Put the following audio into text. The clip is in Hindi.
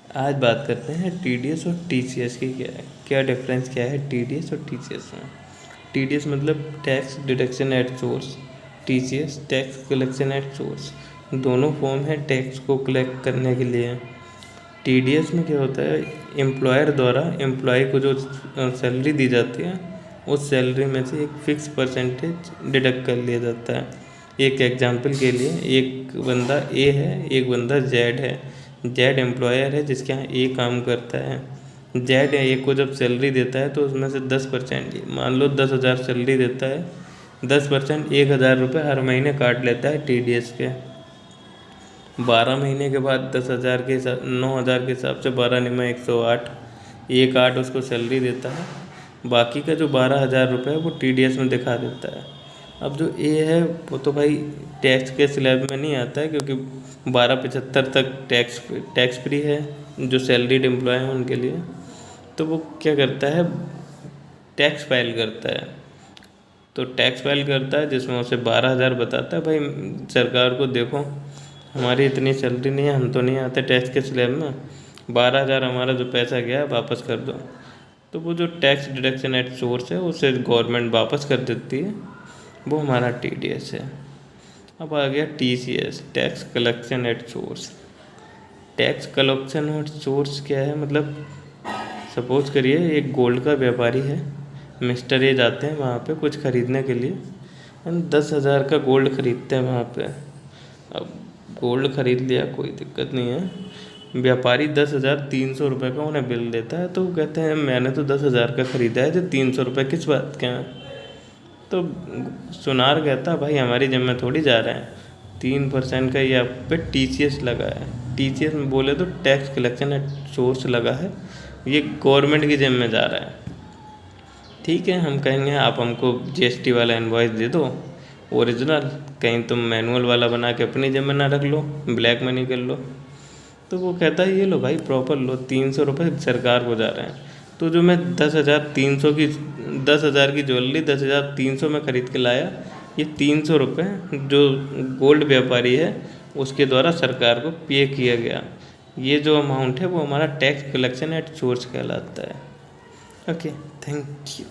आज बात करते हैं टीडीएस और टीसीएस की क्या डिफरेंस क्या है टीडीएस और टीसीएस में। टीडीएस मतलब tax deduction at source, TCS tax collection at source. दोनों फॉर्म है टैक्स को कलेक्ट करने के लिए। टीडीएस में क्या होता है, एम्प्लॉयर द्वारा एम्प्लॉय को जो सैलरी दी जाती है उस सैलरी में से एक फिक्स परसेंटेज डिडक्ट कर लिया जाता है। एक एग्जांपल के लिए, एक बंदा ए है, एक बंदा जेड है। जेड एम्प्लॉयर है जिसके यहाँ ए काम करता है। जेड ए को जब सैलरी देता है तो उसमें से 10%, मान लो 10,000 सैलरी देता है, 10% 1,000 रुपये हर महीने काट लेता है टीडीएस के। 12 महीने के बाद 10,000 के 9,000 के हिसाब से 12 निमा 108, 1,8 उसको सैलरी देता है। बाकी का जो 12,000 रुपये है वो टीडीएस में दिखा देता है। अब जो ए है वो तो भाई टैक्स के स्लैब में नहीं आता है, क्योंकि 12,75 तक टैक्स फ्री है जो सैलरीड एम्प्लॉय हैं उनके लिए। तो वो क्या करता है, टैक्स फाइल करता है। तो टैक्स फाइल करता है जिसमें उसे 12,000 बताता है, भाई सरकार को देखो हमारी इतनी सैलरी नहीं है, हम तो नहीं आते टैक्स के स्लैब में, 12,000 हमारा जो पैसा गया है वापस कर दो। तो वो जो टैक्स डिडक्शन एट सोर्स है उसे गवर्नमेंट वापस कर देती है, वो हमारा टीडीएस है। अब आ गया TCS, tax collection at source. Tax collection at source क्या है, मतलब सपोज करिए एक गोल्ड का व्यापारी है, मिस्टर ए जाते हैं वहाँ पे कुछ ख़रीदने के लिए, 10,000 का गोल्ड ख़रीदते हैं वहाँ पे। अब गोल्ड ख़रीद लिया, कोई दिक्कत नहीं है। व्यापारी 10,300 रुपये का उन्हें बिल देता है, तो वो कहते हैं मैंने तो 10,000 का ख़रीदा है, तो 300 रुपये किस बात के हैं। तो सुनार कहता भाई हमारी जेब में थोड़ी जा रहे हैं, 3% का ये आप पे टीसीएस लगा है। टीसीएस में बोले तो टैक्स कलेक्शन एट सोर्स लगा है, ये गवर्नमेंट की जेब में जा रहा है। ठीक है, हम कहेंगे आप हमको जीएसटी वाला इनवॉइस दे दो ओरिजिनल, कहीं तुम मैनुअल वाला बना के अपनी जेब में ना रख लो, ब्लैक मनी कर लो। तो वो कहता है ये लो भाई प्रॉपर लो, 300 रुपये सरकार को जा रहे हैं। तो जो मैं 10,000 की ज्वेलरी 10,300 में ख़रीद के लाया, ये 300 रुपये जो गोल्ड व्यापारी है उसके द्वारा सरकार को पे किया गया। ये जो अमाउंट है वो हमारा टैक्स कलेक्शन एट सोर्स कहलाता है। Okay, thank you.